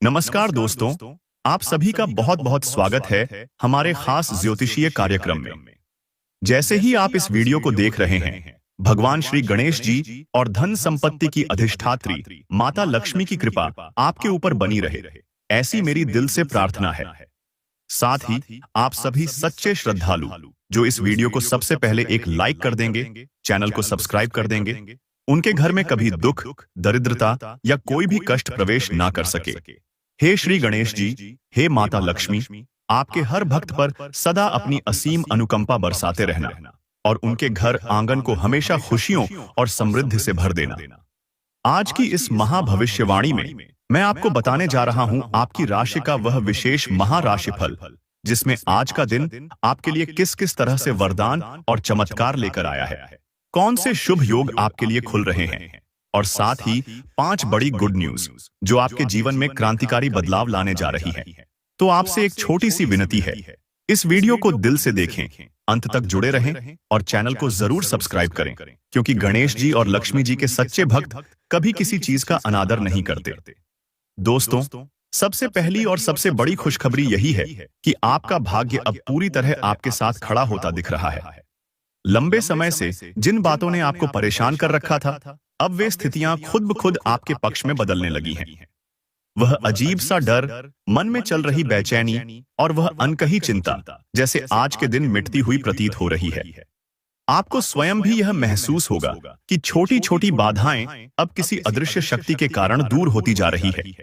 नमस्कार दोस्तों, आप सभी का बहुत बहुत स्वागत है हमारे खास ज्योतिषीय कार्यक्रम में। जैसे ही आप इस वीडियो को देख रहे हैं, भगवान श्री गणेश जी और धन संपत्ति की अधिष्ठात्री माता लक्ष्मी की कृपा आपके ऊपर बनी रहे, ऐसी मेरी दिल से प्रार्थना है। साथ ही आप सभी सच्चे श्रद्धालु जो इस वीडियो को सबसे पहले एक लाइक कर देंगे, चैनल को सब्सक्राइब कर देंगे, उनके घर में कभी दुख, दरिद्रता या कोई भी कष्ट प्रवेश ना कर सके। हे श्री गणेश जी, हे माता लक्ष्मी, आपके हर भक्त पर सदा अपनी असीम अनुकंपा बरसाते रहना और उनके घर आंगन को हमेशा खुशियों और समृद्धि से भर देना। आज की इस महाभविष्यवाणी में मैं आपको बताने जा रहा हूं आपकी राशि का वह विशेष महाराशिफल, जिसमें आज का दिन आपके लिए किस किस तरह से वरदान और चमत्कार लेकर आया है, कौन से शुभ योग आपके लिए खुल रहे हैं, और साथ ही 5 बड़ी गुड न्यूज जो आपके जीवन में क्रांतिकारी बदलाव लाने जा रही है। तो आपसे एक छोटी सी विनती है, इस वीडियो को दिल से देखें, अंत तक जुड़े रहें और चैनल को जरूर सब्सक्राइब करें, क्योंकि गणेश जी और लक्ष्मी जी के सच्चे भक्त कभी किसी चीज का अनादर नहीं करते। दोस्तों, सबसे पहली और सबसे बड़ी खुशखबरी यही है कि आपका भाग्य अब पूरी तरह आपके साथ खड़ा होता दिख रहा है। लंबे समय से जिन बातों ने आपको परेशान कर रखा था, अब वे स्थितियां खुद ब खुद आपके पक्ष में बदलने लगी हैं। वह अजीब सा डर, मन में चल रही बेचैनी और वह अनकही चिंता जैसे आज के दिन मिटती हुई प्रतीत हो रही है। आपको स्वयं भी यह महसूस होगा कि छोटी छोटी बाधाएं अब किसी अदृश्य शक्ति के कारण दूर होती जा रही है।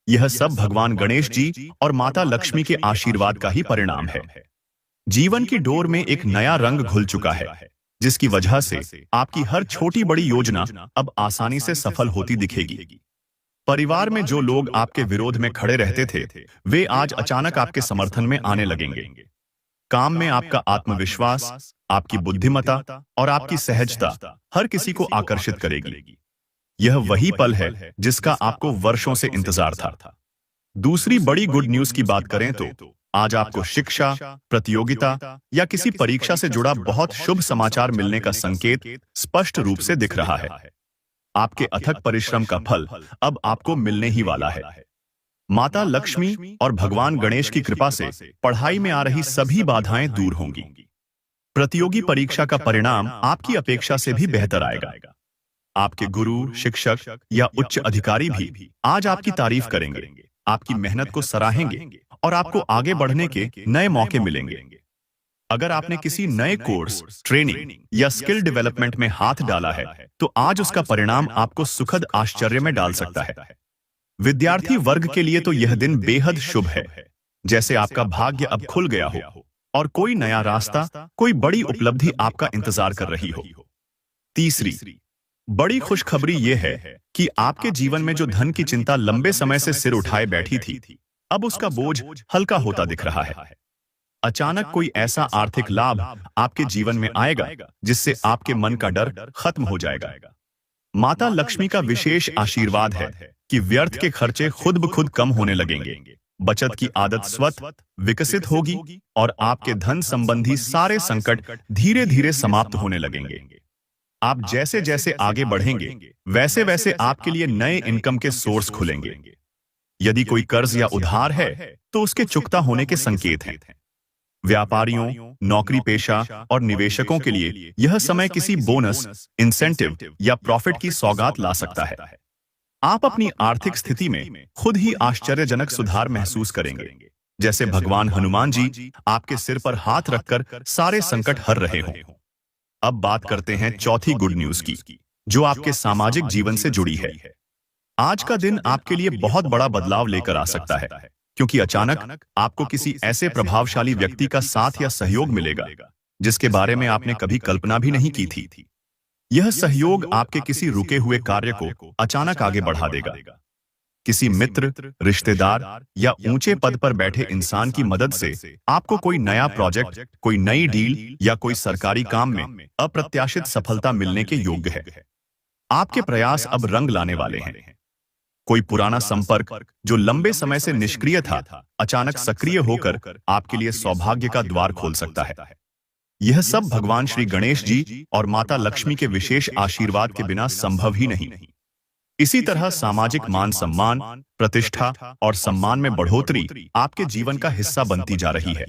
यह सब भगवान गणेश जी और माता लक्ष्मी के आशीर्वाद का ही परिणाम है। जीवन की डोर में एक नया रंग घुल चुका है, जिसकी वजह से आपकी हर छोटी बड़ी योजना अब आसानी से सफल होती दिखेगी। परिवार में जो लोग आपके विरोध में खड़े रहते थे, वे आज अचानक आपके समर्थन में आने लगेंगे। काम में आपका आत्मविश्वास, आपकी बुद्धिमत्ता और आपकी सहजता हर किसी को आकर्षित करेगी। यह वही पल है जिसका आपको वर्षों से इंतजार था। दूसरी बड़ी गुड न्यूज की बात करें तो आज आपको शिक्षा, प्रतियोगिता या किसी परीक्षा से जुड़ा बहुत शुभ समाचार मिलने का संकेत स्पष्ट रूप से दिख रहा है। आपके अथक परिश्रम का फल अब आपको मिलने ही वाला है। माता लक्ष्मी और भगवान गणेश की कृपा से पढ़ाई में आ रही सभी बाधाएं दूर होंगी। प्रतियोगी परीक्षा का परिणाम आपकी अपेक्षा से भी बेहतर आएगा। आपके गुरु, शिक्षक या उच्च अधिकारी भी आज आपकी तारीफ करेंगे, आपकी मेहनत को सराहेंगे और आपको आगे बढ़ने के नए मौके मिलेंगे। अगर आपने किसी नए कोर्स, ट्रेनिंग या स्किल डेवलपमेंट में हाथ डाला है, तो आज उसका परिणाम आपको सुखद आश्चर्य में डाल सकता है। विद्यार्थी वर्ग के लिए तो यह दिन बेहद शुभ है, जैसे आपका भाग्य अब खुल गया हो और कोई नया रास्ता, कोई बड़ी उपलब्धि आपका इंतजार कर रही हो। तीसरी बड़ी खुशखबरी यह है कि आपके जीवन में जो धन की चिंता लंबे समय से सिर उठाए बैठी थी, अब उसका बोझ हल्का होता दिख रहा है। अचानक कोई ऐसा आर्थिक लाभ आपके जीवन में आएगा जिससे आपके मन का डर खत्म हो जाएगा। माता लक्ष्मी का विशेष आशीर्वाद है कि व्यर्थ के खर्चे खुद ब खुद कम होने लगेंगे, बचत की आदत स्वतः विकसित होगी और आपके धन संबंधी सारे संकट धीरे धीरे समाप्त होने लगेंगे। आप जैसे जैसे आगे बढ़ेंगे, वैसे वैसे आपके लिए नए इनकम के सोर्स खुलेंगे। यदि कोई कर्ज या उधार है, तो उसके चुकता होने के संकेत हैं। व्यापारियों, नौकरी पेशा और निवेशकों के लिए यह समय किसी बोनस, इंसेंटिव या प्रॉफिट की सौगात ला सकता है। आप अपनी आर्थिक स्थिति में खुद ही आश्चर्यजनक सुधार महसूस करेंगे, जैसे भगवान हनुमान जी आपके सिर पर हाथ रखकर सारे संकट हर रहे हों। अब बात करते हैं चौथी गुड न्यूज की, जो आपके सामाजिक जीवन से जुड़ी है। आज का दिन आपके लिए बहुत बड़ा बदलाव लेकर आ सकता है, क्योंकि अचानक आपको किसी ऐसे प्रभावशाली व्यक्ति का साथ या सहयोग मिलेगा जिसके बारे में आपने कभी कल्पना भी नहीं की थी। यह सहयोग आपके किसी रुके हुए कार्य को अचानक आगे बढ़ा देगा। किसी मित्र, रिश्तेदार या ऊंचे पद पर बैठे इंसान की मदद से आपको कोई नया प्रोजेक्ट, कोई नई डील या कोई सरकारी काम में अप्रत्याशित सफलता मिलने के योग्य है। आपके प्रयास अब रंग लाने वाले हैं। कोई पुराना संपर्क जो लंबे समय से निष्क्रिय था, अचानक सक्रिय होकर आपके लिए सौभाग्य का द्वार खोल सकता है। यह सब भगवान श्री गणेश जी और माता लक्ष्मी के विशेष आशीर्वाद के बिना संभव ही नहीं। इसी तरह सामाजिक मान सम्मान, प्रतिष्ठा और सम्मान में बढ़ोतरी आपके जीवन का हिस्सा बनती जा रही है।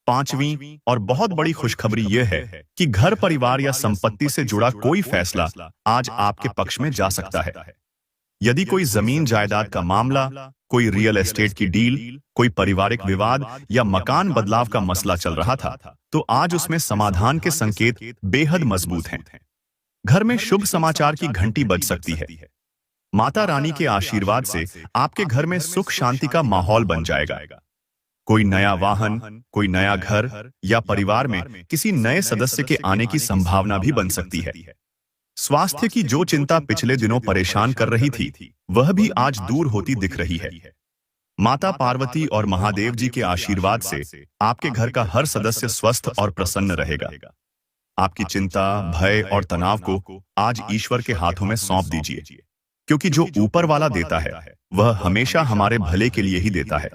पांचवी और बहुत बड़ी खुशखबरी यह है कि घर परिवार या संपत्ति से जुड़ा कोई फैसला आज आपके पक्ष में जा सकता है। यदि कोई जमीन जायदाद का मामला, कोई रियल एस्टेट की डील, कोई पारिवारिक विवाद या मकान बदलाव का मसला चल रहा था, तो आज उसमें समाधान के संकेत बेहद मजबूत हैं। घर में शुभ समाचार की घंटी बज सकती है। माता रानी के आशीर्वाद से आपके घर में सुख शांति का माहौल बन जाएगा। कोई नया वाहन, कोई नया घर या परिवार में किसी नए सदस्य के आने की संभावना भी बन सकती है। स्वास्थ्य की जो चिंता पिछले दिनों परेशान कर रही थी, वह भी आज दूर होती दिख रही है। माता पार्वती और महादेव जी के आशीर्वाद से आपके घर का हर सदस्य स्वस्थ और प्रसन्न रहेगा। आपकी चिंता, भय और तनाव को आज ईश्वर के हाथों में सौंप दीजिए, क्योंकि जो ऊपर वाला देता है वह हमेशा हमारे भले के लिए ही देता है।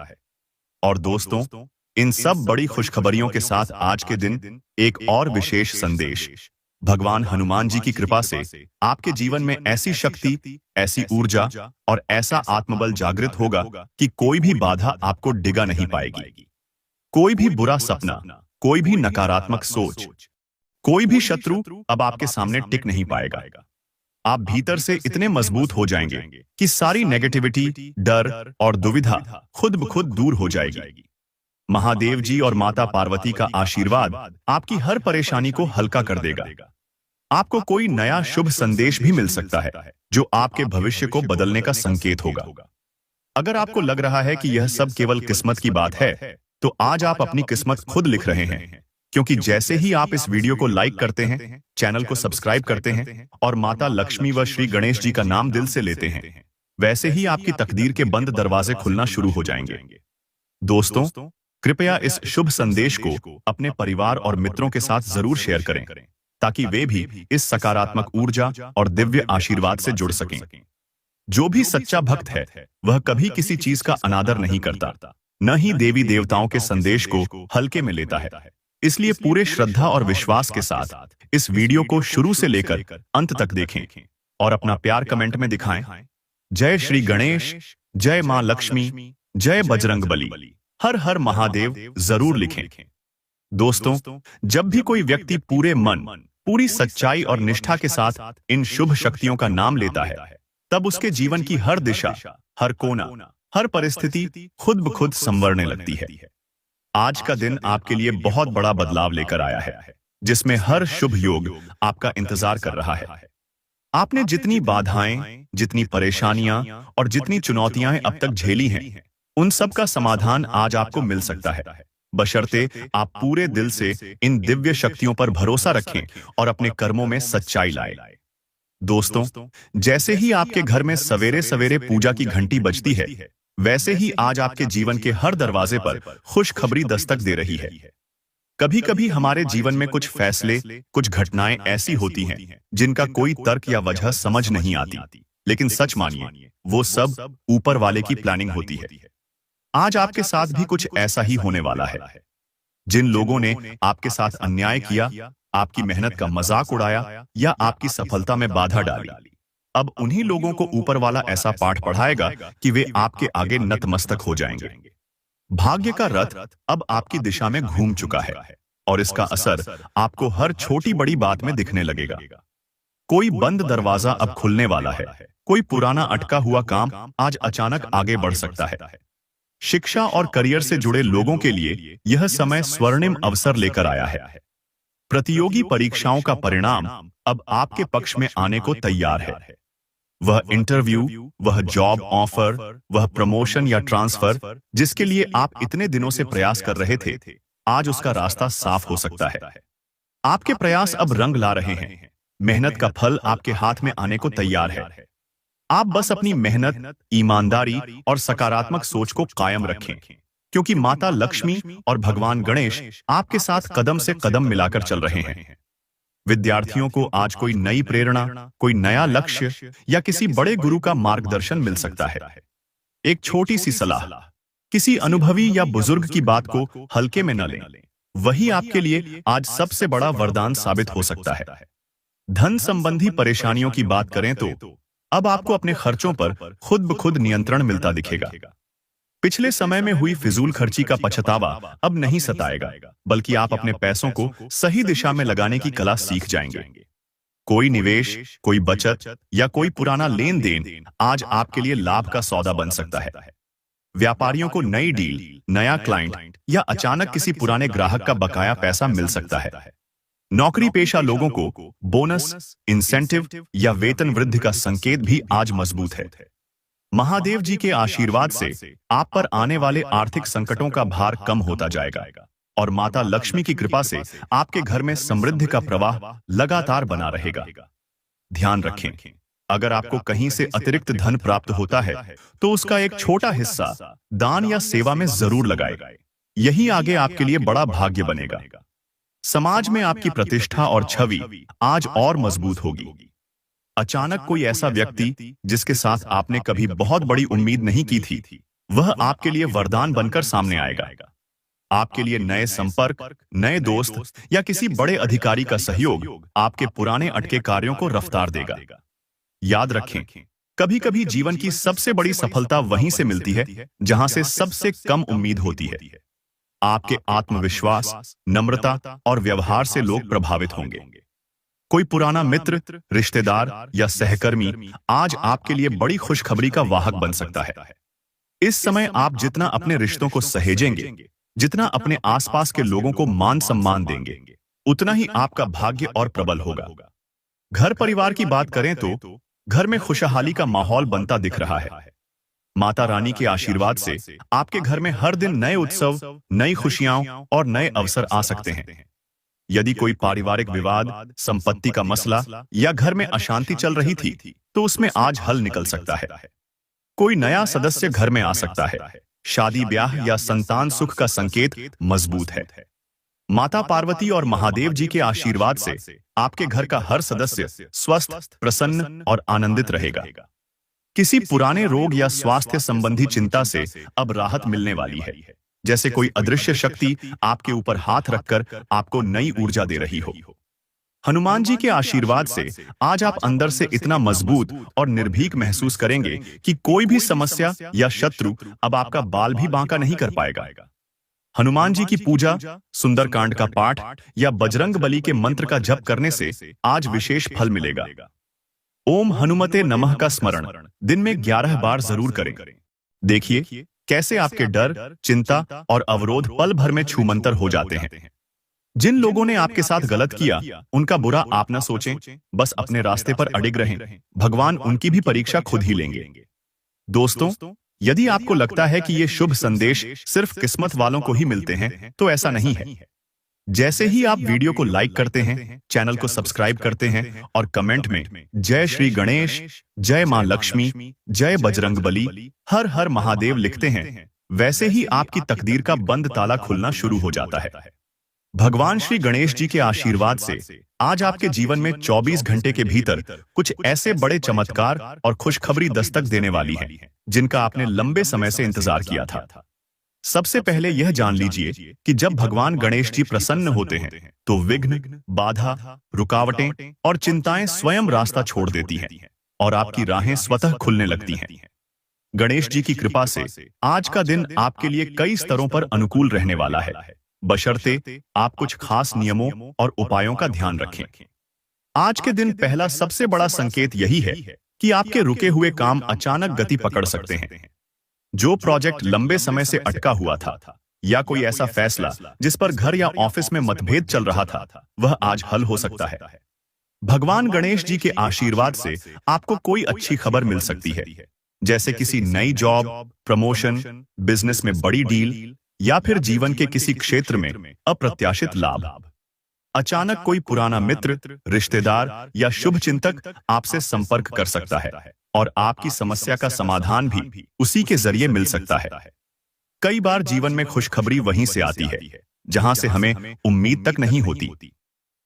और दोस्तों, इन सब बड़ी खुशखबरियों के साथ आज के दिन एक और विशेष संदेश। भगवान हनुमान जी की कृपा से आपके जीवन में ऐसी शक्ति, ऐसी ऊर्जा और ऐसा आत्मबल जागृत होगा कि कोई भी बाधा आपको डिगा नहीं पाएगी। कोई भी बुरा सपना, कोई भी नकारात्मक सोच, कोई भी शत्रु अब आपके सामने टिक नहीं पाएगा। आप भीतर से इतने मजबूत हो जाएंगे कि सारी नेगेटिविटी, डर और दुविधा खुद ब खुद दूर हो जाएगी। महादेव जी और माता पार्वती का आशीर्वाद आपकी हर परेशानी को हल्का कर देगा। आपको कोई नया शुभ संदेश भी मिल सकता है, जो आपके भविष्य को बदलने का संकेत होगा। अगर आपको लग रहा है कि यह सब केवल किस्मत की बात है, तो आज आप अपनी किस्मत खुद लिख रहे हैं, क्योंकि जैसे ही आप इस वीडियो को लाइक करते हैं, चैनल को सब्सक्राइब करते हैं और माता लक्ष्मी व श्री गणेश जी का नाम दिल से लेते हैं, वैसे ही आपकी तकदीर के बंद दरवाजे खुलना शुरू हो जाएंगे। दोस्तों, कृपया इस शुभ संदेश को अपने परिवार और मित्रों के साथ जरूर शेयर करें, ताकि वे भी इस सकारात्मक ऊर्जा और दिव्य आशीर्वाद से जुड़ सकें। जो भी सच्चा भक्त है, वह कभी किसी चीज का अनादर नहीं करता, न ही देवी देवताओं के संदेश को हल्के में लेता है। इसलिए पूरे श्रद्धा और विश्वास के साथ इस वीडियो को शुरू से लेकर अंत तक देखें और अपना प्यार कमेंट में दिखाएं। जय श्री गणेश, जय मां लक्ष्मी, जय बजरंगबली, हर हर महादेव जरूर लिखें। दोस्तों, जब भी कोई व्यक्ति पूरे मन, पूरी सच्चाई और निष्ठा के साथ इन शुभ शक्तियों का नाम लेता है, तब उसके जीवन की हर दिशा, हर कोना, हर परिस्थिति खुद ब खुद संवरने लगती है। आज का दिन आपके लिए बहुत बड़ा बदलाव लेकर आया है, जिसमें हर शुभ योग आपका इंतजार कर रहा है। आपने जितनी बाधाएं, जितनी परेशानियां और जितनी चुनौतियां अब तक झेली हैं, उन सब का समाधान आज आपको मिल सकता है, बशर्ते आप पूरे दिल से इन दिव्य शक्तियों पर भरोसा रखें और अपने कर्मों में सच्चाई लाएं। दोस्तों, जैसे ही आपके घर में सवेरे सवेरे पूजा की घंटी बजती है, वैसे ही आज आपके जीवन के हर दरवाजे पर खुशखबरी दस्तक दे रही है। कभी कभी हमारे जीवन में कुछ फैसले, कुछ घटनाएं ऐसी होती हैं जिनका कोई तर्क या वजह समझ नहीं आती, लेकिन सच मानिए, वो सब ऊपर वाले की प्लानिंग होती है। आज आपके साथ भी कुछ ऐसा ही होने वाला है। जिन लोगों ने आपके साथ अन्याय किया, आपकी मेहनत का मजाक उड़ाया या आपकी सफलता में बाधा डाली, अब उन्हीं लोगों को ऊपर वाला ऐसा पाठ पढ़ाएगा कि वे आपके आगे नतमस्तक हो जाएंगे। भाग्य का रथ अब आपकी दिशा में घूम चुका है और इसका असर आपको हर छोटी बड़ी बात में दिखने लगेगा। कोई बंद दरवाजा अब खुलने वाला है, कोई पुराना अटका हुआ काम आज अचानक आगे बढ़ सकता है। शिक्षा और करियर से जुड़े लोगों के लिए यह समय स्वर्णिम अवसर लेकर आया है। प्रतियोगी परीक्षाओं का परिणाम अब आपके पक्ष में आने को तैयार है। वह इंटरव्यू, वह जॉब ऑफर, वह प्रमोशन या ट्रांसफर जिसके लिए आप इतने दिनों से प्रयास कर रहे थे, आज उसका रास्ता साफ हो सकता है। आपके प्रयास अब रंग ला रहे हैं। मेहनत का फल आपके हाथ में आने को तैयार है। आप बस अपनी मेहनत, ईमानदारी और सकारात्मक सोच को कायम रखें, क्योंकि माता लक्ष्मी और भगवान गणेश आपके साथ कदम से कदम मिलाकर चल रहे हैं। विद्यार्थियों को आज कोई नई प्रेरणा, कोई नया लक्ष्य या किसी बड़े गुरु का मार्गदर्शन मिल सकता है। एक छोटी सी सलाह, किसी अनुभवी या बुजुर्ग की बात को हल्के में न लें, वही आपके लिए आज सबसे बड़ा वरदान साबित हो सकता है। धन संबंधी परेशानियों की बात करें तो अब आपको अपने खर्चों पर खुद ब खुद नियंत्रण मिलता दिखेगा। पिछले समय में हुई फिजूल खर्ची का पछतावा अब नहीं सताएगा, बल्कि आप अपने पैसों को सही दिशा में लगाने की कला सीख जाएंगे। कोई निवेश, कोई बचत या कोई पुराना लेन देन आज आपके लिए लाभ का सौदा बन सकता है। व्यापारियों को नई डील, नया क्लाइंट या अचानक किसी पुराने ग्राहक का बकाया पैसा मिल सकता है। नौकरी पेशा लोगों को बोनस, इंसेंटिव या वेतन वृद्धि का संकेत भी आज मजबूत है। महादेव जी के आशीर्वाद से आप पर आने वाले आर्थिक संकटों का भार कम होता जाएगा और माता लक्ष्मी की कृपा से आपके घर में समृद्धि का प्रवाह लगातार बना रहेगा। ध्यान रखें, अगर आपको कहीं से अतिरिक्त धन प्राप्त होता है तो उसका एक छोटा हिस्सा दान या सेवा में जरूर लगाएं। यही आगे आपके लिए बड़ा भाग्य बनेगा। समाज में आपकी प्रतिष्ठा और छवि आज और मजबूत होगी। अचानक कोई ऐसा व्यक्ति जिसके साथ आपने कभी बहुत बड़ी उम्मीद नहीं की थी, वह आपके लिए वरदान बनकर सामने आएगा। आपके लिए नए संपर्क, नए दोस्त या किसी बड़े अधिकारी का सहयोग आपके पुराने अटके कार्यों को रफ्तार देगा। याद रखें, कभी कभी जीवन की सबसे बड़ी सफलता वहीं से मिलती है जहां से सबसे कम उम्मीद होती है। आपके आत्मविश्वास, नम्रता और व्यवहार से लोग प्रभावित होंगे। कोई पुराना मित्र, रिश्तेदार या सहकर्मी आज आपके लिए बड़ी खुशखबरी का वाहक बन सकता है। इस समय आप जितना अपने रिश्तों को सहेजेंगे, जितना अपने आसपास के लोगों को मान सम्मान देंगे, उतना ही आपका भाग्य और प्रबल होगा। घर परिवार की बात करें तो घर में खुशहाली का माहौल बनता दिख रहा है। माता रानी के आशीर्वाद से आपके घर में हर दिन नए उत्सव, नई खुशियां और नए अवसर आ सकते हैं। यदि कोई पारिवारिक विवाद, संपत्ति का मसला या घर में अशांति चल रही थी तो उसमें आज हल निकल सकता है। कोई नया सदस्य घर में आ सकता है। शादी ब्याह या संतान सुख का संकेत मजबूत है। माता पार्वती और महादेव जी के आशीर्वाद से आपके घर का हर सदस्य स्वस्थ, प्रसन्न और आनंदित रहेगा। किसी पुराने रोग या स्वास्थ्य संबंधी चिंता से अब राहत मिलने वाली है, जैसे कोई अदृश्य शक्ति आपके ऊपर हाथ रखकर आपको नई ऊर्जा दे रही हो। हनुमान जी के आशीर्वाद से आज आप अंदर से इतना मजबूत और निर्भीक महसूस करेंगे कि कोई भी समस्या या शत्रु अब आपका बाल भी बांका नहीं कर पाएगा। हनुमान जी की पूजा, सुंदरकांड का पाठ या बजरंग बली के मंत्र का जप करने से आज विशेष फल मिलेगा। ओम हनुमते नमः का स्मरण दिन में 11 बार जरूर करें। देखिए कैसे आपके डर, चिंता और अवरोध पल भर में छूमंतर हो जाते हैं। जिन लोगों ने आपके साथ गलत किया, उनका बुरा आप न सोचें, बस अपने रास्ते पर अडिग रहें। भगवान उनकी भी परीक्षा खुद ही लेंगे। दोस्तों, यदि आपको लगता है कि ये शुभ संदेश सिर्फ किस्मत वालों को ही मिलते हैं, तो ऐसा नहीं है। जैसे ही आप वीडियो को लाइक करते हैं, चैनल को सब्सक्राइब करते हैं और कमेंट में जय श्री गणेश, जय मां लक्ष्मी, जय बजरंग बली, हर हर महादेव लिखते हैं, वैसे ही आपकी तकदीर का बंद ताला खुलना शुरू हो जाता है। भगवान श्री गणेश जी के आशीर्वाद से आज आपके जीवन में 24 घंटे के भीतर कुछ ऐसे बड़े चमत्कार और खुशखबरी दस्तक देने वाली हैं, जिनका आपने लंबे समय से इंतजार किया था। सबसे पहले यह जान लीजिए कि जब भगवान गणेश जी प्रसन्न होते हैं तो विघ्न, बाधा, रुकावटें और चिंताएं स्वयं रास्ता छोड़ देती हैं और आपकी राहें स्वतः खुलने लगती हैं। गणेश जी की कृपा से आज का दिन आपके लिए कई स्तरों पर अनुकूल रहने वाला है, बशर्ते आप कुछ खास नियमों और उपायों का ध्यान रखें। आज के दिन पहला सबसे बड़ा संकेत यही है कि आपके रुके हुए काम अचानक गति पकड़ सकते हैं। जो प्रोजेक्ट लंबे समय से अटका हुआ था या कोई ऐसा फैसला जिस पर घर या ऑफिस में मतभेद चल रहा था, वह आज हल हो सकता है। भगवान गणेश जी के आशीर्वाद से आपको कोई अच्छी खबर मिल सकती है, जैसे किसी नई जॉब, प्रमोशन, बिजनेस में बड़ी डील या फिर जीवन के किसी क्षेत्र में अप्रत्याशित लाभ। अचानक कोई पुराना मित्र, रिश्तेदार या शुभ चिंतक आपसे संपर्क कर सकता है और आपकी समस्या का समाधान भी उसी के जरिए मिल सकता है। कई बार जीवन में खुशखबरी वहीं से आती है जहां से हमें उम्मीद तक नहीं होती।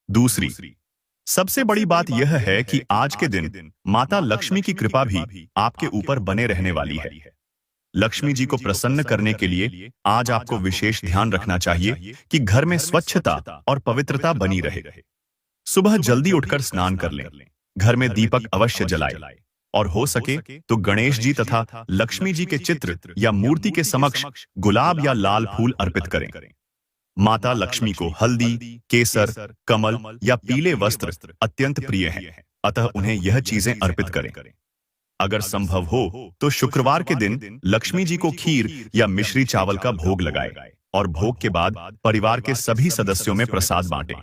दूसरी सबसे बड़ी बात यह है कि आज के दिन माता लक्ष्मी की कृपा भी आपके ऊपर बने रहने वाली है। लक्ष्मी जी को प्रसन्न करने के लिए आज आपको विशेष ध्यान रखना चाहिए कि घर में स्वच्छता और पवित्रता बनी रहे। सुबह जल्दी उठकर स्नान कर लें, घर में दीपक अवश्य जलाएं और हो सके तो गणेश जी तथा लक्ष्मी जी के चित्र या मूर्ति के समक्ष गुलाब या लाल फूल अर्पित करें। माता लक्ष्मी को हल्दी, केसर, कमल या पीले वस्त्र अत्यंत प्रिय हैं, अतः उन्हें यह चीजें अर्पित करें। अगर संभव हो तो शुक्रवार के दिन लक्ष्मी जी को खीर या मिश्री चावल का भोग लगाएं और भोग के बाद परिवार के सभी सदस्यों में प्रसाद बांटें।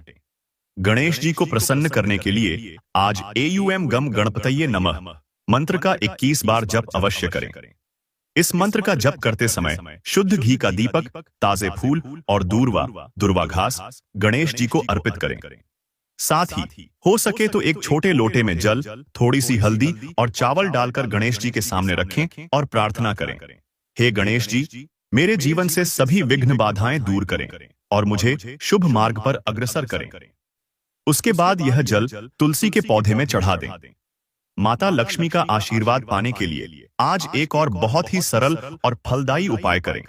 गणेश जी को प्रसन्न करने के लिए आज एयूएम गम गणपतये नमः मंत्र का 21 बार जप अवश्य करें। इस मंत्र का जप करते समय शुद्ध घी का दीपक, ताजे फूल और दूर्वा घास गणेश जी को अर्पित करें। साथ ही हो सके तो एक छोटे लोटे में जल, थोड़ी सी हल्दी और चावल डालकर गणेश जी के सामने रखें और प्रार्थना करें, हे गणेश जी, मेरे जीवन से सभी विघ्न बाधाएं दूर करें और मुझे शुभ मार्ग पर अग्रसर करें। उसके बाद यह जल तुलसी के पौधे में चढ़ा दें। माता लक्ष्मी का आशीर्वाद पाने के लिए आज एक और बहुत ही सरल और फलदायी उपाय करें।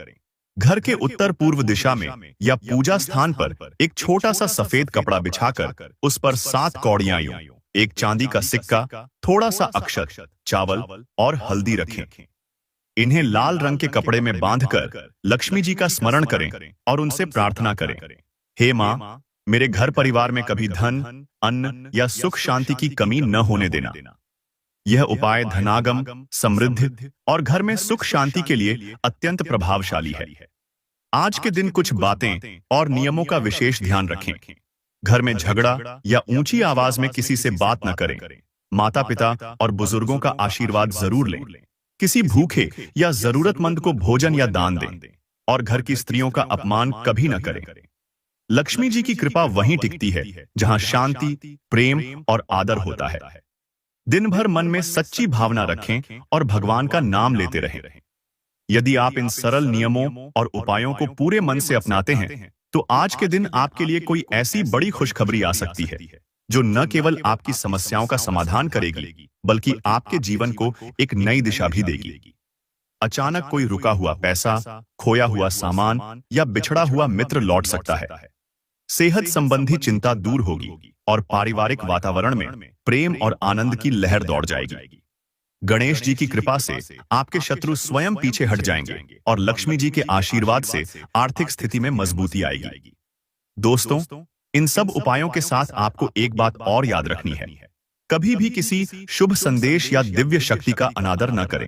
घर के उत्तर पूर्व दिशा में या पूजा स्थान पर एक छोटा सा सफेद कपड़ा बिछाकर उस पर 7 कौड़ियां यूं, एक चांदी का सिक्का, थोड़ा सा अक्षत, चावल और हल्दी रखें। इन्हें लाल रंग के कपड़े में बांधकर लक्ष्मी जी का स्मरण करें और उनसे प्रार्थना करें, हे मां, मेरे घर परिवार में कभी धन, अन्न या सुख शांति की कमी न होने देना। यह उपाय धनागम, समृद्धि और घर में सुख शांति के लिए अत्यंत प्रभावशाली है। आज के दिन कुछ बातें और नियमों का विशेष ध्यान रखें। घर में झगड़ा या ऊंची आवाज में किसी से बात न करें। माता पिता और बुजुर्गों का आशीर्वाद जरूर लें। किसी भूखे या जरूरतमंद को भोजन या दान दें और घर की स्त्रियों का अपमान कभी न करें। लक्ष्मी जी की कृपा वहीं टिकती है जहां शांति, प्रेम और आदर होता है। दिन भर मन में सच्ची भावना रखें और भगवान का नाम लेते रहें। यदि आप इन सरल नियमों और उपायों को पूरे मन से अपनाते हैं तो आज के दिन आपके लिए कोई ऐसी बड़ी खुशखबरी आ सकती है जो न केवल आपकी समस्याओं का समाधान करेगी बल्कि आपके जीवन को एक नई दिशा भी देगी। अचानक कोई रुका हुआ पैसा, खोया हुआ सामान या बिछड़ा हुआ मित्र लौट सकता है। सेहत संबंधी चिंता दूर होगी और पारिवारिक वातावरण में प्रेम और आनंद की लहर दौड़ जाएगी। गणेश जी की कृपा से आपके शत्रु स्वयं पीछे हट जाएंगे और लक्ष्मी जी के आशीर्वाद से आर्थिक स्थिति में मजबूती आएगी। दोस्तों, इन सब उपायों के साथ आपको एक बात और याद रखनी है, कभी भी किसी शुभ संदेश या दिव्य शक्ति का अनादर न करें।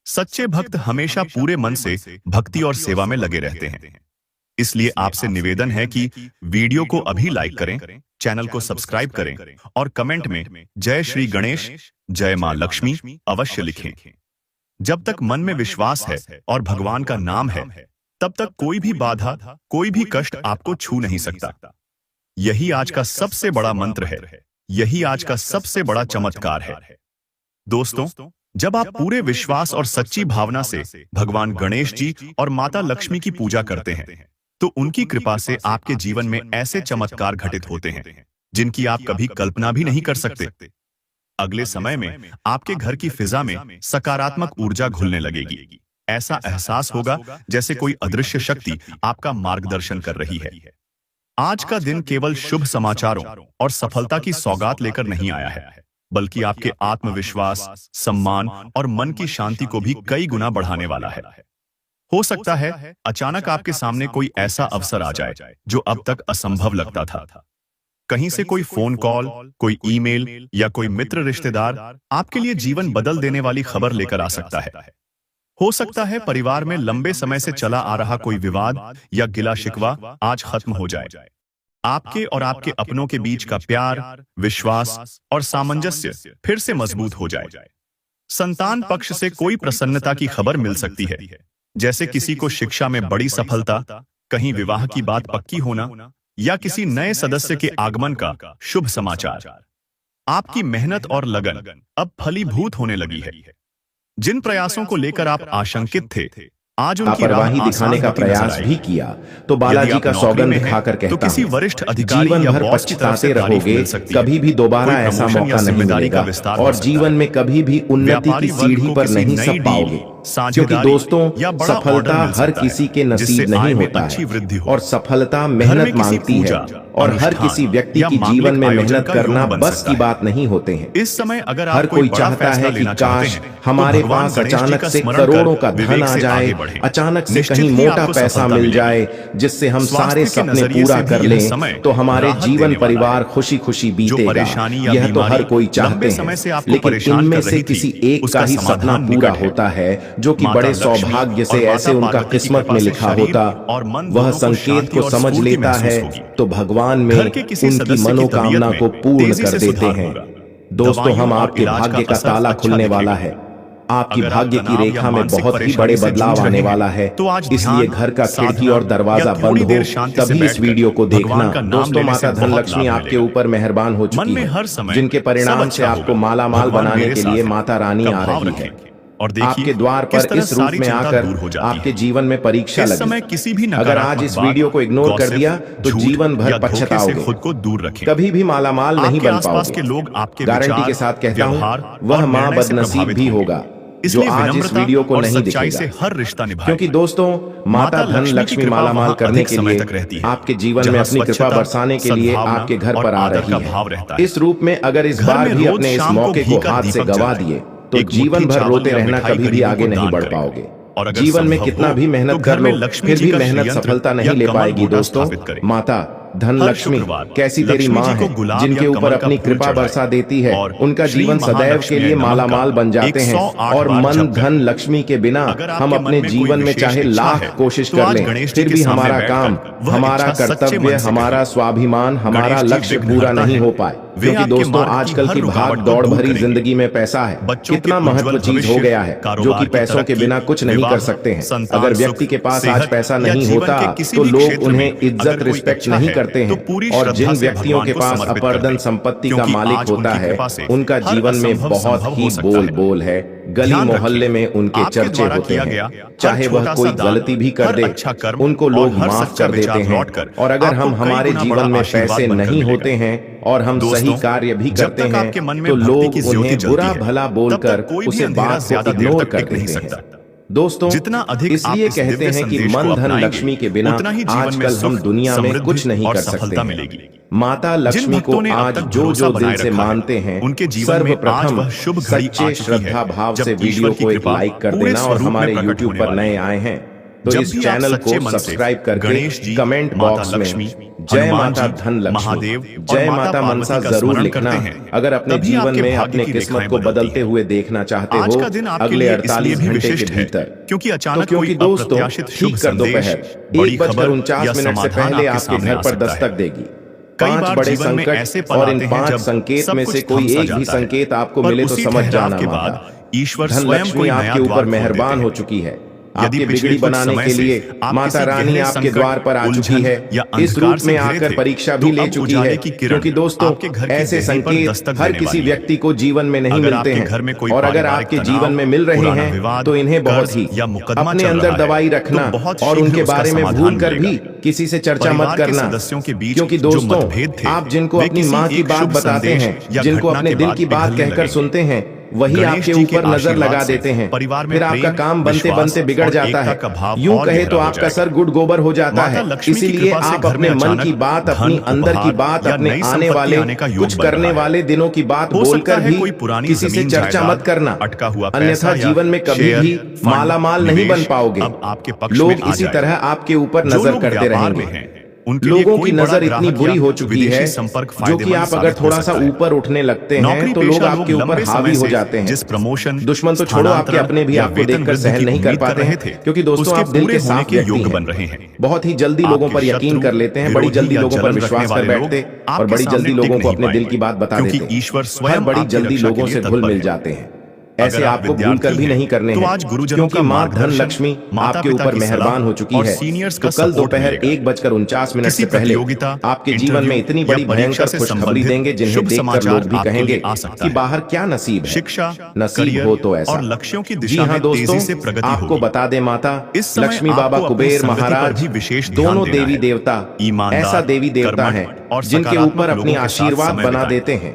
सच्चे भक्त हमेशा पूरे मन से भक्ति और सेवा में लगे रहते हैं। इसलिए आपसे निवेदन है कि वीडियो को अभी लाइक करें, चैनल को सब्सक्राइब करें और कमेंट में जय श्री गणेश, जय मां लक्ष्मी अवश्य लिखें। जब तक मन में विश्वास है और भगवान का नाम है, तब तक कोई भी बाधा, कोई भी कष्ट आपको छू नहीं सकता। यही आज का सबसे बड़ा मंत्र है, यही आज का सबसे बड़ा चमत्कार है। दोस्तों, जब आप पूरे विश्वास और सच्ची भावना से भगवान गणेश जी और माता लक्ष्मी की पूजा करते हैं तो उनकी कृपा से आपके जीवन में ऐसे चमत्कार घटित होते हैं जिनकी आप कभी कल्पना भी नहीं कर सकते। अगले समय में आपके घर की फिजा में सकारात्मक ऊर्जा घुलने लगेगी। ऐसा एहसास होगा जैसे कोई अदृश्य शक्ति आपका मार्गदर्शन कर रही है। आज का दिन केवल शुभ समाचारों और सफलता की सौगात लेकर नहीं आया है, बल्कि आपके आत्मविश्वास, सम्मान और मन की शांति को भी कई गुना बढ़ाने वाला है। हो सकता है अचानक आपके सामने कोई ऐसा अवसर आ जाए जो अब तक असंभव लगता था। कहीं से कोई फोन कॉल, कोई ईमेल या कोई मित्र रिश्तेदार आपके लिए जीवन बदल देने वाली खबर लेकर आ सकता है। हो सकता है परिवार में लंबे समय से चला आ रहा कोई विवाद या गिला शिकवा आज खत्म हो जाए। आपके और आपके अपनों के बीच का प्यार, विश्वास और सामंजस्य फिर से मजबूत हो जाए। संतान पक्ष से कोई प्रसन्नता की खबर मिल सकती है, जैसे किसी को शिक्षा में बड़ी सफलता, कहीं विवाह की बात पक्की होना या किसी नए सदस्य के आगमन का शुभ समाचार। आपकी मेहनत और लगन अब फलीभूत होने लगी है। जिन प्रयासों को लेकर आप आशंकित थे, आज उनकी लापरवाही दिखाने का प्रयास भी किया तो बालाजी का सौगंध खाकर कहता तो किसी वरिष्ठ अधिकारी जीवन या भर बॉस की तरफ से पछताते तारीफ रहोगे, मिल सकती है। कभी भी दोबारा कोई ऐसा प्रमोशन या मौका नहीं जिम्मेदारी का मिलेगा विस्तार हो और सकता जीवन में कभी भी उन्नति की व्यापारी वर्ग सीढ़ी को पर किसी नहीं नई सब डील, पाओगे, क्योंकि साझेदारी दोस्तों या बड़ा सफलता ऑर्डर मिल हर सकता किसी है, के जिससे नसीब आय नहीं में होता अच्छी वृद्धि है हो। और सफलता घर में मेहनत किसी मांगती पूजा है। और हर किसी व्यक्ति की जीवन में मेहनत करना बस की बात नहीं होते हैं। इस समय अगर हर कोई चाहता है कि काश हमारे पास अचानक से करोड़ों का धन आ जाए, अचानक से कहीं मोटा पैसा मिल जाए जिससे हम सारे सपने पूरा कर लें, तो हमारे जीवन परिवार खुशी खुशी बीतेगा। यह तो हर कोई चाहते हैं, लेकिन इनमें से किसी एक का ही सपना पूरा होता है जो कि बड़े सौभाग्य से ऐसे उनका किस्मत में लिखा होता। वह संकेत को समझ लेता है तो भगवान में उनकी मनोकामना को पूर्ण कर देते हैं। दोस्तों, हम आपके भाग्य का ताला खुलने वाला है। आपकी भाग्य की रेखा में बहुत ही बड़े बदलाव आने वाला है, इसलिए घर का खिड़की और दरवाजा बंद हो तभी इस वीडियो को देखना। दोस्तों, माता धनलक्ष्मी आपके ऊपर मेहरबान हो चुकी है, जिनके परिणाम से आपको माला माल बनाने के लिए माता रानी आ रही है और आपके द्वार पर इस रूप में आकर आपके जीवन में परीक्षा लगी। अगर आज इस वीडियो को इग्नोर कर दिया तो जीवन भर पछताओगे, खुद को दूर रखें, कभी भी मालामाल नहीं बन पाओगे। गारंटी के साथ कहता हूं, वह मां बदनसीब भी होगा जो आज इस वीडियो को नहीं दिखेगा। हर रिश्ता निभाए। क्योंकि दोस्तों, माता धन लक्ष्मी मालामाल करने के लिए, आपके जीवन में अपनी कृपा बरसाने के लिए आपके घर पर आ रही है। इस रूप में अगर इस बार भी अपने इस मौके को हाथ से गवा दिए तो जीवन भर रोते रहना, कभी भी आगे नहीं बढ़ पाओगे। जीवन में कितना भी मेहनत कर लो, फिर भी मेहनत सफलता नहीं ले पाएगी। दोस्तों, माता धन लक्ष्मी कैसी तेरी माँ है, जिनके ऊपर अपनी कृपा बरसा देती है, उनका जीवन सदैव के लिए मालामाल बन जाते हैं। और मन धन लक्ष्मी के बिना हम अपने जीवन में चाहे लाख कोशिश कर लें, फिर भी हमारा काम, हमारा कर्तव्य, हमारा स्वाभिमान, हमारा लक्ष्य पूरा नहीं हो पाए। क्योंकि दोस्तों, आजकल की भाग दौड़ भरी जिंदगी में पैसा है कितना महत्व चीज हो गया है, जो कि पैसों के बिना कुछ नहीं कर सकते हैं। अगर व्यक्ति के पास आज पैसा नहीं होता तो लोग उन्हें इज्जत रिस्पेक्ट नहीं करते हैं, और जिन व्यक्तियों के पास अपर्दन संपत्ति का मालिक होता है, उनका जीवन में बहुत ही बोल बोल है। गली मोहल्ले में उनके चर्चे होते हैं, चाहे वह कोई गलती भी कर दे, उनको लोग माफ कर देते हैं। और अगर हम हमारे जीवन में पैसे नहीं होते हैं और हम सही कार्य भी करते हैं, तो लोग उन्हें बुरा भला बोलकर उसे बात को इग्नोर कर देते हैं। दोस्तों, जितना अधिक इसलिए कहते हैं कि मन धन लक्ष्मी के बिना आजकल हम दुनिया में कुछ नहीं कर सकते। माता लक्ष्मी को आज जो जो दिल से मानते हैं, सर्वप्रथम सच्चे श्रद्धा भाव से वीडियो को एक लाइक कर देना। और हमारे YouTube पर नए आए हैं तो इस चैनल को सब्सक्राइब करके कमेंट बॉक्स में जय माता धन लक्ष्मी, जय माता मनसा जरूर लिखना। अगर अपने जीवन में अपने किस्मत को बदलते हुए देखना चाहते हो अगले 48 घंटे के भीतर, क्योंकि दोस्तों, ठीक कर दोपहर 1:49 से पहले आपके घर पर दस्तक देगी। 5 बड़े संकट और इन 5 संकेत में से कोई एक भी संकेत आपको मिले तो समझ जाना माता धन लक्ष्मी आपके ऊपर मेहरबान हो चुकी है। आपकी बिगड़ी बनाने के लिए माता रानी आपके द्वार पर आ चुकी है, इस रूप में आकर परीक्षा भी ले चुकी है। क्योंकि दोस्तों, ऐसे संकेत हर किसी व्यक्ति को जीवन में नहीं मिलते हैं, और अगर आपके जीवन में मिल रहे हैं तो इन्हें बहुत ही अपने अंदर दबाई रखना और उनके बारे में भूल कर भी किसी से चर्चा मत करना। क्योंकि दोस्तों, आप जिनको अपनी माँ की बात बताते हैं, जिनको अपने दिल की बात कहकर सुनते हैं, वही आपके ऊपर नजर लगा देते हैं। फिर आपका काम बनते बनते बिगड़ जाता है। यूं कहे तो आपका सर गुड़ गोबर हो जाता है। इसीलिए आप अपने मन की बात, अपनी अंदर की बात, अपने आने वाले कुछ करने वाले दिनों की बात बोलकर भी किसी से चर्चा मत करना, अन्यथा जीवन में कभी भी मालामाल नहीं बन पाओगे। लोग इसी तरह आपके ऊपर नजर करते रहेंगे। लोगों की नजर इतनी बुरी हो चुकी है जो कि आप अगर थोड़ा सा ऊपर उठने लगते हैं तो लोग आपके ऊपर हावी हो जाते हैं। दुश्मन तो छोड़ो, आपके अपने भी आपको देखकर सहन नहीं कर पाते हैं। क्योंकि दोस्तों, आप दिल के साफ व्यक्ति बन रहे हैं, बहुत ही जल्दी लोगों पर यकीन कर लेते हैं, बड़ी जल्दी लोगों पर विश्वास कर बैठते और बड़ी जल्दी लोगों को अपने दिल की बात बता देते हैं। हर बड़ी जल्दी लोगों से घुल मिल जाते हैं। ऐसे आपको भूल कर भी नहीं करने हैं, क्योंकि माँ धन लक्ष्मी आपके ऊपर मेहरबान हो चुकी है। तो कल दोपहर 1:49 से पहले आपके जीवन में इतनी बड़ी भयंकर खुशखबरी देंगे जिन्हें देखकर लोग भी कहेंगे कि बाहर क्या नसीब है। शिक्षा नसीब हो तो ऐसा। जी हाँ दोस्तों, आपको बता दे माता लक्ष्मी, बाबा कुबेर महाराज, दोनों देवी देवता ऐसा देवी देवता है जिनके ऊपर अपनी आशीर्वाद बना देते हैं।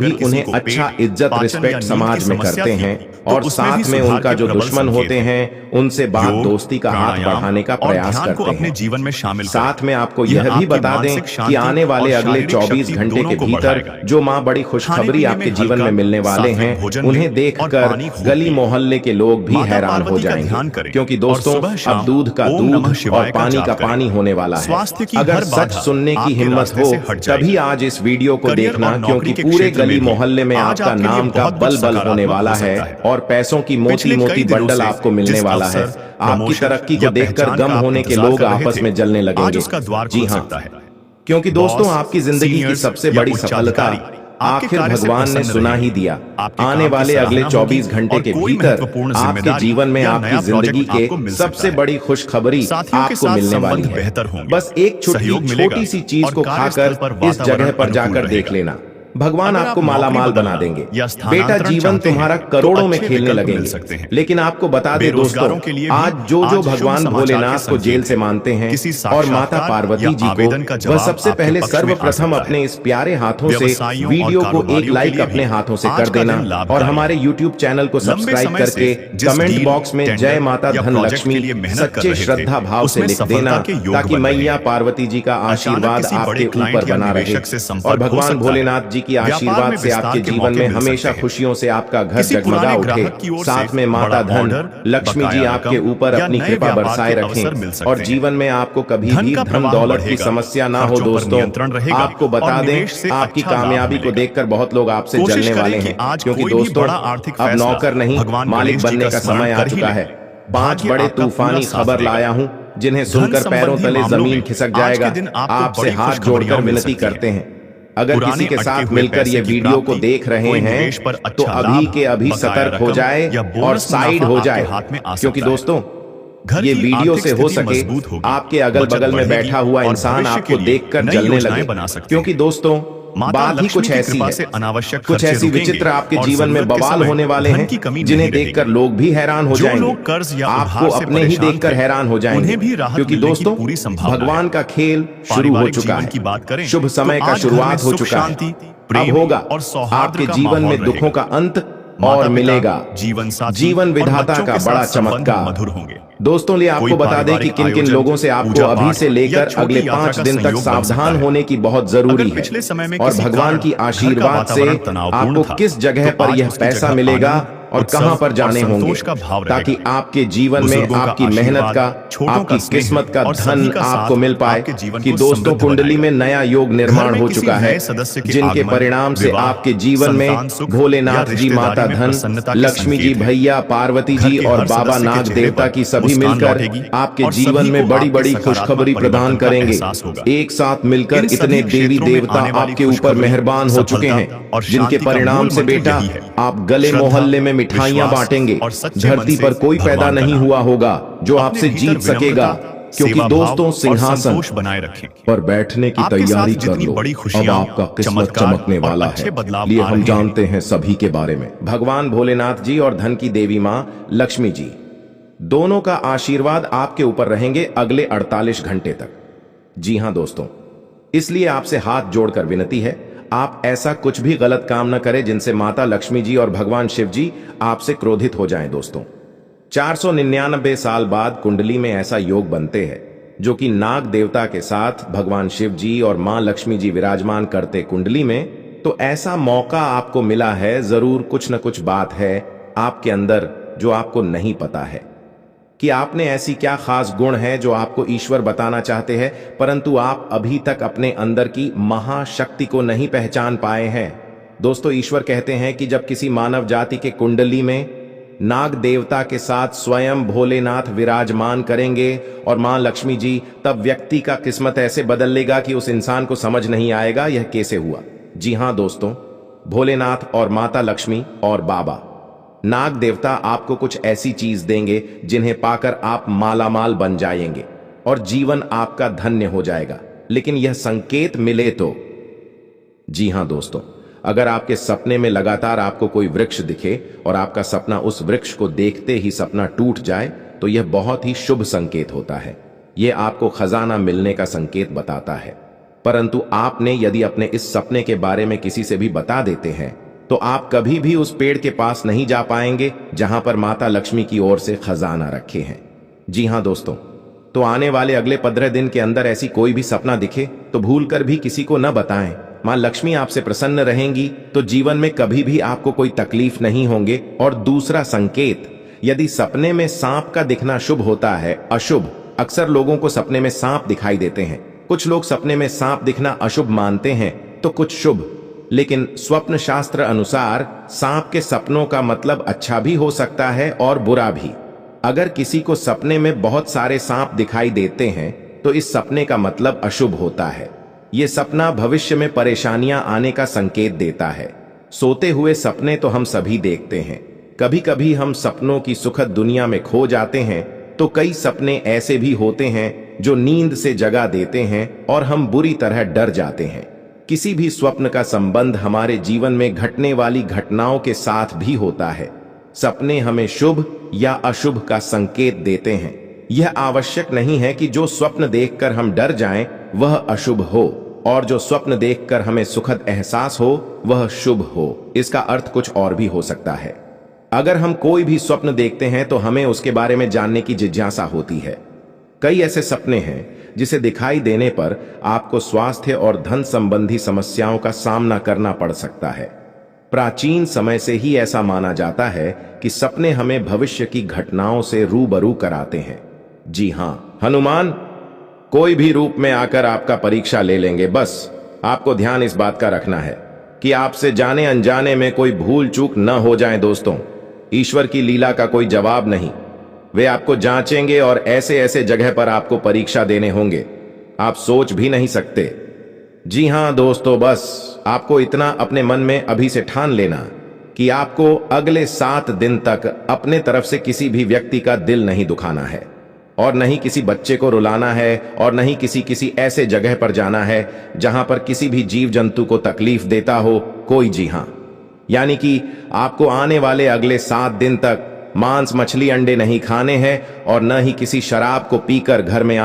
भी उन्हें अच्छा इज्जत रिस्पेक्ट समाज में करते हैं और साथ में उनका जो दुश्मन होते हैं उनसे बात दोस्ती का हाथ बढ़ाने का प्रयास करते हैं। अपने जीवन में शामिल साथ में आपको यह भी बता दें कि आने वाले अगले 24 घंटे के भीतर जो माँ बड़ी खुशखबरी आपके जीवन में मिलने वाले हैं, उन्हें देखकर गली मोहल्ले के लोग भी हैरान हो जाएंगे, क्योंकि दोस्तों अब दूध का दूध और पानी का पानी होने वाला है। अगर सच सुनने की हिम्मत हो तभी आज इस वीडियो को देखना, क्योंकि पूरे गली मोहल्ले में आपका नाम का बल बल होने वाला है और पैसों की मोटी मोटी बंडल आपको मिलने वाला है। आपकी तरक्की को देखकर गम होने के लोग आपस में जलने लगेंगे। जी हाँ, क्योंकि दोस्तों आपकी जिंदगी की सबसे बड़ी सफलता आखिर भगवान ने सुना ही दिया। आने वाले अगले 24 घंटे के भीतर आपके जीवन में आपकी जिंदगी के सबसे बड़ी खुशखबरी आपको मिलने वाली है। बस एक छोटी सी चीज को खाकर इस जगह पर जाकर देख लेना। भगवान आपको मालामाल बना देंगे। बेटा, जीवन तुम्हारा करोड़ों में खेलने लगेंगे। लेकिन आपको बता दें दोस्तों, आज जो भगवान भोलेनाथ को जेल से मानते हैं और माता पार्वती जी को, वह सबसे पहले सर्वप्रथम अपने इस प्यारे हाथों से वीडियो को एक लाइक अपने हाथों से कर देना और हमारे YouTube चैनल को सब्सक्राइब करके कमेंट बॉक्स में जय माता धन लक्ष्मी सच्चे श्रद्धा भाव से लिख देना, ताकि मैया पार्वती जी का आशीर्वाद आपके ऊपर बना रहे और भगवान भोलेनाथ जी की आशीर्वाद से आपके जीवन में हमेशा खुशियों से आपका घर जगमगा उठे। साथ में माता धन लक्ष्मी जी आपके ऊपर अपनी कृपा बरसाए रखें और जीवन में आपको कभी भी धन दौलत की समस्या ना हो। दोस्तों, आपको बता दें, आपकी कामयाबी को देखकर बहुत लोग आपसे जलने वाले हैं, क्योंकि दोस्तों अब नौकर नहीं मालिक बनने का समय आ चुका है। 5 बड़े तूफानी खबर लाया हूं, जिन्हें सुनकर पैरों तले जमीन खिसक जाएगा। आपसे हाथ जोड़कर विनती करते हैं, अगर किसी के साथ मिलकर ये वीडियो को देख रहे हैं तो अभी के अभी सतर्क हो जाए और साइड हो जाए, क्योंकि दोस्तों ये वीडियो से हो सके आपके अगल बगल में बैठा हुआ इंसान आपको देखकर जलने लगे, क्योंकि दोस्तों बात ही कुछ ऐसी है, कुछ ऐसी विचित्र आपके जीवन में बवाल होने वाले हैं, जिन्हें देखकर लोग भी हैरान हो जाएंगे। आपको अपने ही देखकर हैरान हो जाएंगे, क्योंकि दोस्तों भगवान का खेल शुरू हो चुका है। शुभ समय का शुरुआत हो चुका है। अब होगा आपके जीवन में दुखों का अंत और मिलेगा जीवन विधाता का बड़ा चमत्कार। दोस्तों, लिए आपको बता दें कि किन किन लोगों से आपको अभी से लेकर अगले 5 दिन तक सावधान होने की बहुत जरूरी है, और भगवान की आशीर्वाद से आपको किस जगह पर यह पैसा मिलेगा और कहां पर जाने होंगे, ताकि आपके जीवन में आपकी मेहनत का, आपकी किस्मत का धन आपको मिल पाए। कि दोस्तों कुंडली में नया योग निर्माण हो चुका है, जिनके परिणाम से आपके जीवन में भोलेनाथ जी, माता धन लक्ष्मी जी, भैया पार्वती जी और बाबा नाग देवता की सभी मिलकर आपके जीवन में बड़ी बड़ी खुशखबरी प्रदान करेंगे। एक साथ मिलकर इतने देवी देवता आपके ऊपर मेहरबान हो चुके हैं, जिनके परिणाम से बेटा आप गले मोहल्ले में मिठाइयां बांटेंगे। धरती पर कोई पैदा नहीं हुआ होगा जो आपसे जीत सकेगा, क्योंकि दोस्तों सिंहासन बनाए रखें पर बैठने की तैयारी कर लो। अब आपका किस्मत चमकने वाला है, लिए हम जानते हैं सभी के बारे में। भगवान भोलेनाथ जी और धन की देवी मां लक्ष्मी जी दोनों का आशीर्वाद आपके ऊपर रहेंगे अगले 48 घंटे तक। जी हां दोस्तों, इसलिए आपसे हाथ जोड़कर विनती है, आप ऐसा कुछ भी गलत काम न करें जिनसे माता लक्ष्मी जी और भगवान शिव जी आपसे क्रोधित हो जाएं। दोस्तों 499 साल बाद कुंडली में ऐसा योग बनते हैं, जो कि नाग देवता के साथ भगवान शिव जी और मां लक्ष्मी जी विराजमान करते कुंडली में, तो ऐसा मौका आपको मिला है। जरूर कुछ न कुछ बात है आपके अंदर जो आपको नहीं पता है, कि आपने ऐसी क्या खास गुण है जो आपको ईश्वर बताना चाहते हैं, परंतु आप अभी तक अपने अंदर की महाशक्ति को नहीं पहचान पाए हैं। दोस्तों ईश्वर कहते हैं कि जब किसी मानव जाति के कुंडली में नाग देवता के साथ स्वयं भोलेनाथ विराजमान करेंगे और मां लक्ष्मी जी, तब व्यक्ति का किस्मत ऐसे बदल लेगा कि उस इंसान को समझ नहीं आएगा यह कैसे हुआ। जी हां दोस्तों, भोलेनाथ और माता लक्ष्मी और बाबा नाग देवता आपको कुछ ऐसी चीज देंगे जिन्हें पाकर आप मालामाल बन जाएंगे और जीवन आपका धन्य हो जाएगा। लेकिन यह संकेत मिले तो। जी हां दोस्तों, अगर आपके सपने में लगातार आपको कोई वृक्ष दिखे और आपका सपना उस वृक्ष को देखते ही सपना टूट जाए, तो यह बहुत ही शुभ संकेत होता है। यह आपको खजाना मिलने का संकेत बताता है। परंतु आपने यदि अपने इस सपने के बारे में किसी से भी बता देते हैं, तो आप कभी भी उस पेड़ के पास नहीं जा पाएंगे जहां पर माता लक्ष्मी की ओर से खजाना रखे हैं। जी हां दोस्तों, तो आने वाले अगले 15 दिन के अंदर ऐसी कोई भी सपना दिखे तो भूलकर भी किसी को न बताएं। मां लक्ष्मी आपसे प्रसन्न रहेंगी तो जीवन में कभी भी आपको कोई तकलीफ नहीं होंगे। और दूसरा संकेत, यदि सपने में सांप का दिखना शुभ होता है, अशुभ, अक्सर लोगों को सपने में सांप दिखाई देते हैं। कुछ लोग सपने में सांप दिखना अशुभ मानते हैं तो कुछ शुभ, लेकिन स्वप्न शास्त्र अनुसार सांप के सपनों का मतलब अच्छा भी हो सकता है और बुरा भी। अगर किसी को सपने में बहुत सारे सांप दिखाई देते हैं तो इस सपने का मतलब अशुभ होता है। यह सपना भविष्य में परेशानियां आने का संकेत देता है। सोते हुए सपने तो हम सभी देखते हैं। कभी कभी हम सपनों की सुखद दुनिया में खो जाते हैं, तो कई सपने ऐसे भी होते हैं जो नींद से जगा देते हैं और हम बुरी तरह डर जाते हैं। किसी भी स्वप्न का संबंध हमारे जीवन में घटने वाली घटनाओं के साथ भी होता है। सपने हमें शुभ या अशुभ का संकेत देते हैं। यह आवश्यक नहीं है कि जो स्वप्न देखकर हम डर जाएं वह अशुभ हो और जो स्वप्न देखकर हमें सुखद एहसास हो वह शुभ हो। इसका अर्थ कुछ और भी हो सकता है। अगर हम कोई भी स्वप्न देखते हैं तो हमें उसके बारे में जानने की जिज्ञासा होती है। कई ऐसे सपने हैं जिसे दिखाई देने पर आपको स्वास्थ्य और धन संबंधी समस्याओं का सामना करना पड़ सकता है। प्राचीन समय से ही ऐसा माना जाता है कि सपने हमें भविष्य की घटनाओं से रूबरू कराते हैं। जी हां, हनुमान कोई भी रूप में आकर आपका परीक्षा ले लेंगे। बस आपको ध्यान इस बात का रखना है कि आपसे जाने अनजाने में कोई भूल चूक न हो जाए। दोस्तों, ईश्वर की लीला का कोई जवाब नहीं। वे आपको जांचेंगे और ऐसे ऐसे जगह पर आपको परीक्षा देने होंगे आप सोच भी नहीं सकते। जी हां दोस्तों, बस आपको इतना अपने मन में अभी से ठान लेना कि आपको अगले 7 दिन तक अपने तरफ से किसी भी व्यक्ति का दिल नहीं दुखाना है और नहीं किसी बच्चे को रुलाना है और नहीं किसी ऐसे जगह पर जाना है जहां पर किसी भी जीव जंतु को तकलीफ देता हो कोई। जी हां, यानी कि आपको आने वाले अगले 7 दिन तक मांस मछली अंडे नहीं खाने हैं और न ही किसी शराब को पीकर घर में